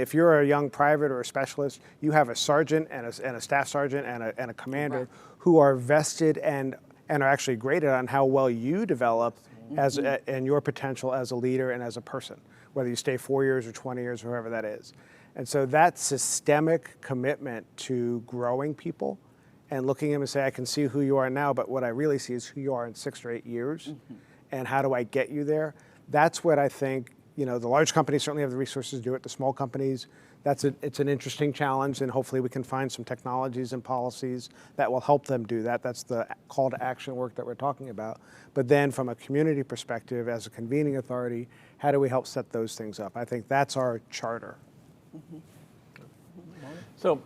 if you're a young private or a specialist, you have a sergeant and a staff sergeant and a commander who are vested and are actually graded on how well you develop and your potential as a leader and as a person, whether you stay 4 years or 20 years, or whoever that is. And so that systemic commitment to growing people and looking at them and say, I can see who you are now, but what I really see is who you are in 6 or 8 years, and how do I get you there? That's what I think, the large companies certainly have the resources to do it. The small companies, it's an interesting challenge, and hopefully we can find some technologies and policies that will help them do that. That's the call to action work that we're talking about. But then from a community perspective, as a convening authority, how do we help set those things up? I think that's our charter. So,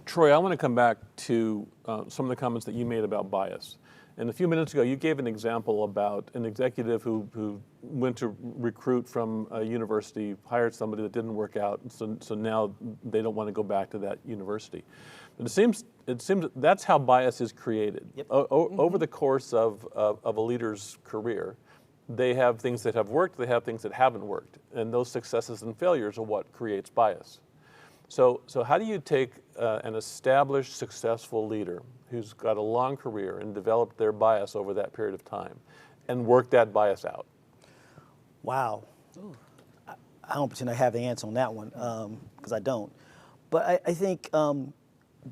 Troy, I want to come back to some of the comments that you made about bias. And a few minutes ago, you gave an example about an executive who went to recruit from a university, hired somebody that didn't work out, so now they don't want to go back to that university. But it seems that's how bias is created. Yep. Over the course of a leader's career, they have things that have worked, they have things that haven't worked, and those successes and failures are what creates bias. So how do you take an established, successful leader who's got a long career and developed their bias over that period of time and work that bias out? Wow. I don't pretend I have the answer on that one, because I don't. But I think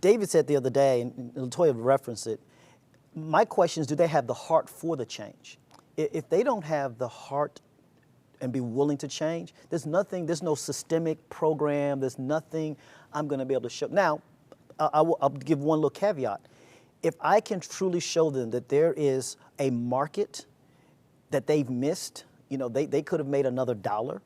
David said the other day, and LaToya referenced it, my question is, do they have the heart for the change? If they don't have the heart and be willing to change, there's no systemic program, there's nothing I'm going to be able to show. Now, I'll give one little caveat. If I can truly show them that there is a market that they've missed, they could have made another $1,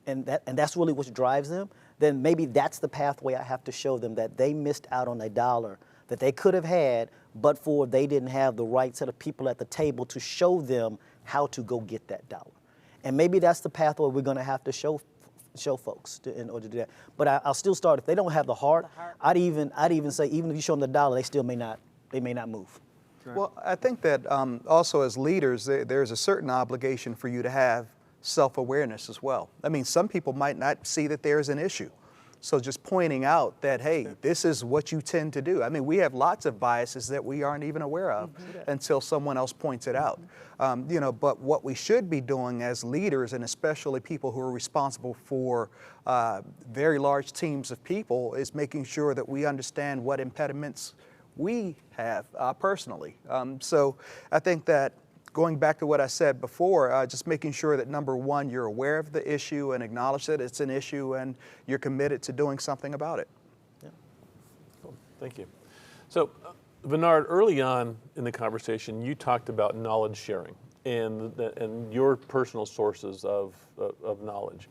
and that's really what drives them, then maybe that's the pathway I have to show them, that they missed out on $1 that they could have had, but for they didn't have the right set of people at the table to show them how to go get that $1. And maybe that's the pathway we're going to have to show folks in order to do that. But I'll still start, if they don't have the heart, I'd even say, even if you show them the $1, they still may not move. Right. Well, I think that also as leaders, there's a certain obligation for you to have self-awareness as well. I mean, some people might not see that there's an issue. So just pointing out that, hey, this is what you tend to do. I mean, we have lots of biases that we aren't even aware of until someone else points it out. But what we should be doing as leaders, and especially people who are responsible for very large teams of people, is making sure that we understand what impediments we have personally. So I think that going back to what I said before, just making sure that number one, you're aware of the issue and acknowledge that it's an issue and you're committed to doing something about it. Yeah. Cool. Thank you. So, Bernard, early on in the conversation, you talked about knowledge sharing and your personal sources of knowledge.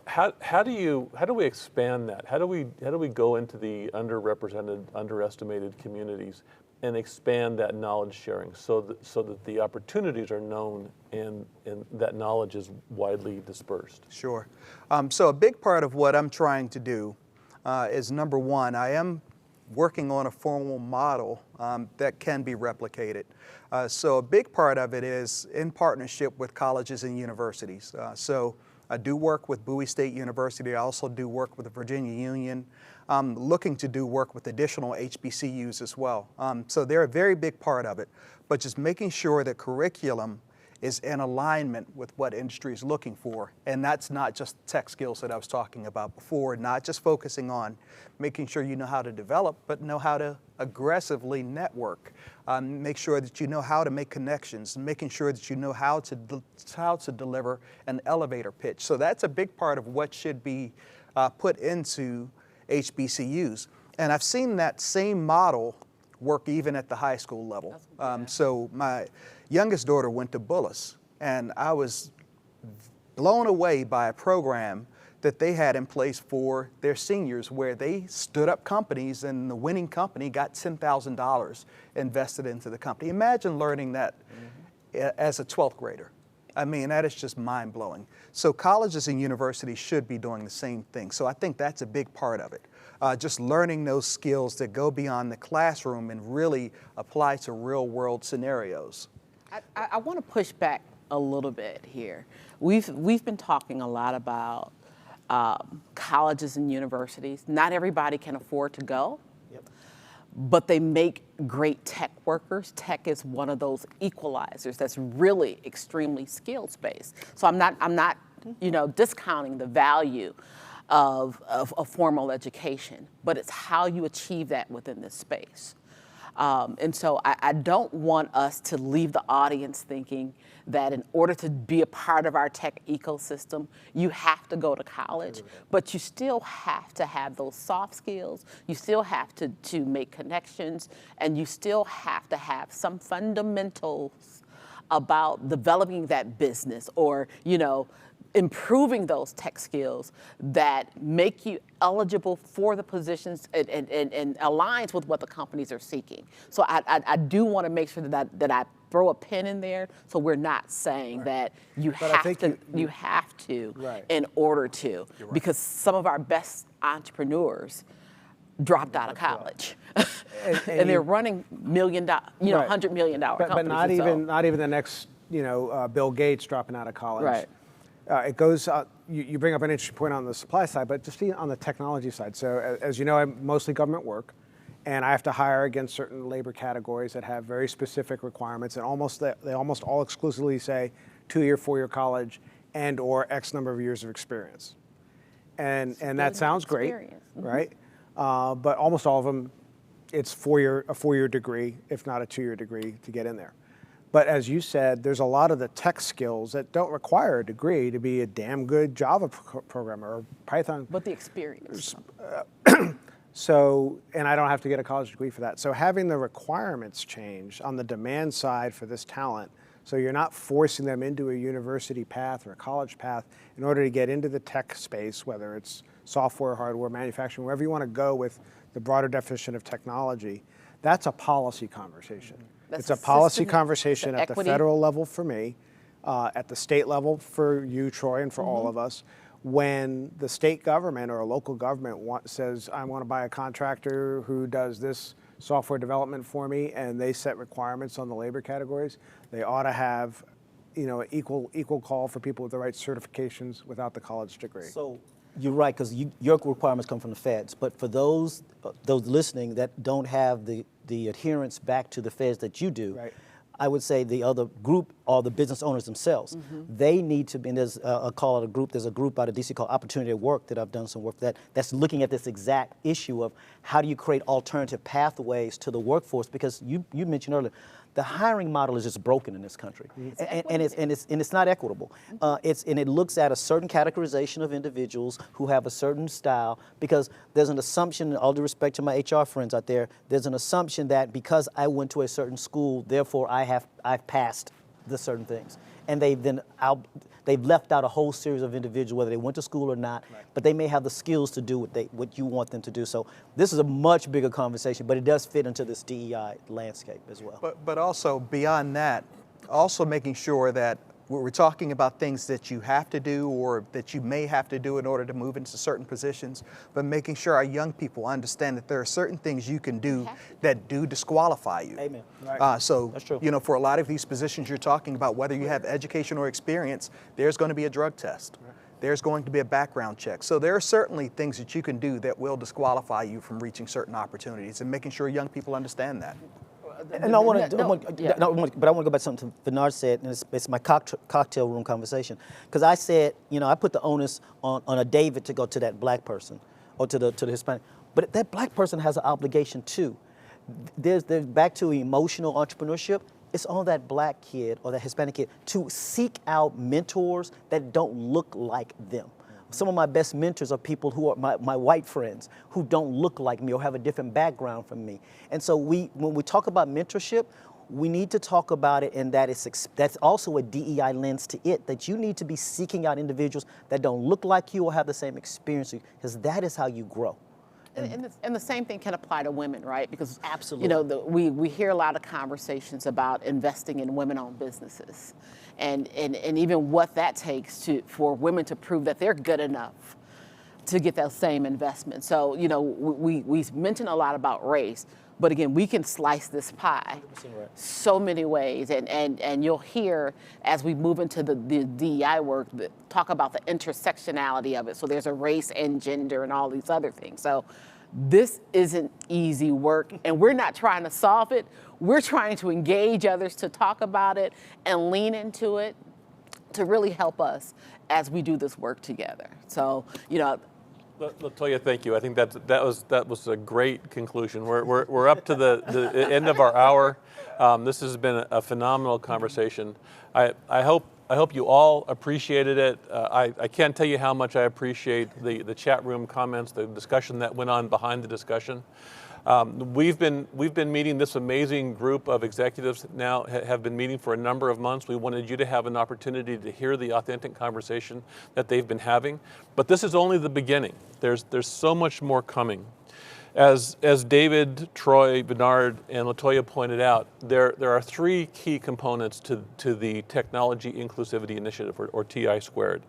How do we expand that? How do we go into the underrepresented, underestimated communities and expand that knowledge sharing so that the opportunities are known and that knowledge is widely dispersed? Sure. So a big part of what I'm trying to do is, number one, I am working on a formal model that can be replicated. So a big part of it is in partnership with colleges and universities. So I do work with Bowie State University. I also do work with the Virginia Union. I'm looking to do work with additional HBCUs as well. So they're a very big part of it, but just making sure that curriculum is in alignment with what industry is looking for. And that's not just tech skills that I was talking about before, not just focusing on making sure you know how to develop, but know how to aggressively network. Make sure that you know how to make connections, making sure that you know how to deliver an elevator pitch. So that's a big part of what should be put into HBCUs. And I've seen that same model work even at the high school level. So my youngest daughter went to Bullis, and I was blown away by a program that they had in place for their seniors, where they stood up companies and the winning company got $10,000 invested into the company. Imagine learning that as a 12th grader. I mean, that is just mind-blowing. So colleges and universities should be doing the same thing. So I think that's a big part of it. Just learning those skills that go beyond the classroom and really apply to real-world scenarios. I want to push back a little bit here. We've been talking a lot about colleges and universities. Not everybody can afford to go. But they make great tech workers. Tech is one of those equalizers that's really extremely skills based. So I'm not, discounting the value of formal education, but it's how you achieve that within this space. And so I don't want us to leave the audience thinking that in order to be a part of our tech ecosystem, you have to go to college, but you still have to have those soft skills, you still have to make connections, and you still have to have some fundamentals about developing that business or, improving those tech skills that make you eligible for the positions and aligns with what the companies are seeking. So I do want to make sure that I throw a pin in there so we're not saying that you have to in order to, because some of our best entrepreneurs dropped out of college and they're running $100 million companies. But not even the next, Bill Gates dropping out of college. Right. It goes, you bring up an interesting point on the supply side, but just on the technology side. So as you know, I'm mostly government work, and I have to hire against certain labor categories that have very specific requirements, and they almost all exclusively say 2-year, 4-year college and or X number of years of experience. And that sounds great, right? But almost all of them, it's a 4-year degree, if not a 2-year degree to get in there. But as you said, there's a lot of the tech skills that don't require a degree to be a damn good Java programmer or Python. But the experience. So, and I don't have to get a college degree for that. So having the requirements change on the demand side for this talent, so you're not forcing them into a university path or a college path in order to get into the tech space, whether it's software, hardware, manufacturing, wherever you want to go with the broader definition of technology, that's a policy conversation. It's a policy conversation at the federal level for me, at the state level for you, Troy, and for all of us. When the state government or a local government says, I want to buy a contractor who does this software development for me, and they set requirements on the labor categories, they ought to have, an equal call for people with the right certifications without the college degree. So you're right, because your requirements come from the feds. But for those listening that don't have the adherence back to the feds that you do, right. I would say the other group are the business owners themselves. They need to be, and there's a group out of DC called Opportunity at Work that I've done some work that's looking at this exact issue of how do you create alternative pathways to the workforce, because you mentioned earlier, the hiring model is just broken in this country, and it's not equitable. And it looks at a certain categorization of individuals who have a certain style, because there's an assumption, all due respect to my HR friends out there, there's an assumption that because I went to a certain school, therefore I've passed the certain things, and they've left out a whole series of individuals, whether they went to school or not, but they may have the skills to do what you want them to do. So this is a much bigger conversation, but it does fit into this DEI landscape as well. But also beyond that, also making sure that we're talking about things that you have to do or that you may have to do in order to move into certain positions, but making sure our young people understand that there are certain things you can do that do disqualify you. Amen. Right. So, that's true. For a lot of these positions you're talking about, whether you have education or experience, there's going to be a drug test. Right. There's going to be a background check. So there are certainly things that you can do that will disqualify you from reaching certain opportunities, and making sure young people understand that. And I want to go back to something Bernard said, and it's my cocktail room conversation. Because I said, I put the onus on a David to go to that black person or to the Hispanic. But that black person has an obligation too. There's back to emotional entrepreneurship. It's on that black kid or that Hispanic kid to seek out mentors that don't look like them. Some of my best mentors are people who are my white friends who don't look like me or have a different background from me. And so when we talk about mentorship, we need to talk about it, and that's also a DEI lens to it, that you need to be seeking out individuals that don't look like you or have the same experience, because that is how you grow. And the same thing can apply to women, right? Because Absolutely. you know, we hear a lot of conversations about investing in women-owned businesses, and even what that takes for women to prove that they're good enough to get that same investment. So you know, we mention a lot about race, but again, we can slice this pie right. so many ways, and you'll hear as we move into the DEI work talk about the intersectionality of it. So there's a race and gender and all these other things. So this isn't easy work, and we're not trying to solve it. We're trying to engage others to talk about it and lean into it to really help us as we do this work together. So, you know, LaToya, thank you. I think that was a great conclusion. We're up to the end of our hour. This has been a phenomenal conversation. I hope you all appreciated it. I can't tell you how much I appreciate the chat room comments, the discussion that went on behind the discussion. We've been meeting, this amazing group of executives now have been meeting for a number of months. We wanted you to have an opportunity to hear the authentic conversation that they've been having. But this is only the beginning. There's so much more coming. As David, Troy, Bernard, and LaToya pointed out, there are three key components to the Technology Inclusivity Initiative, or TI squared.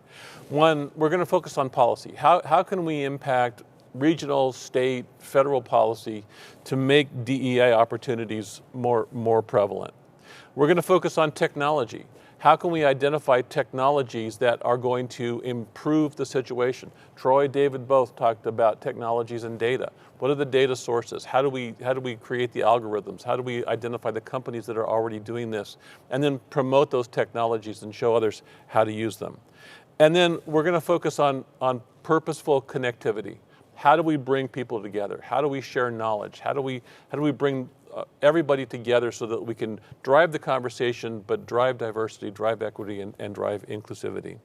One, we're going to focus on policy. How can we impact regional, state, federal policy to make DEI opportunities more prevalent? We're going to focus on technology. How can we identify technologies that are going to improve the situation? Troy, David both talked about technologies and data. What are the data sources? How do we create the algorithms? How do we identify the companies that are already doing this? And then promote those technologies and show others how to use them. And then we're going to focus on purposeful connectivity. How do we bring people together? How do we share knowledge? How do we bring everybody together so that we can drive the conversation, but drive diversity, drive equity, and drive inclusivity?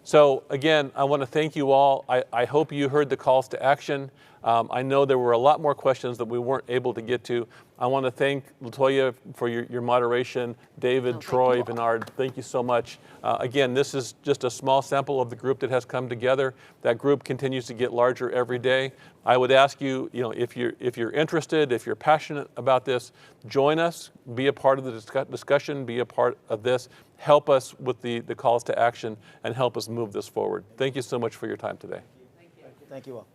So again, I want to thank you all. I hope you heard the calls to action. I know there were a lot more questions that we weren't able to get to. I want to thank LaToya for your moderation. David, Troy, Bernard, thank you so much. Again, this is just a small sample of the group that has come together. That group continues to get larger every day. I would ask you, if you're interested, if you're passionate about this, join us, be a part of the discussion, be a part of this, help us with the calls to action, and help us move this forward. Thank you so much for your time today. Thank you all.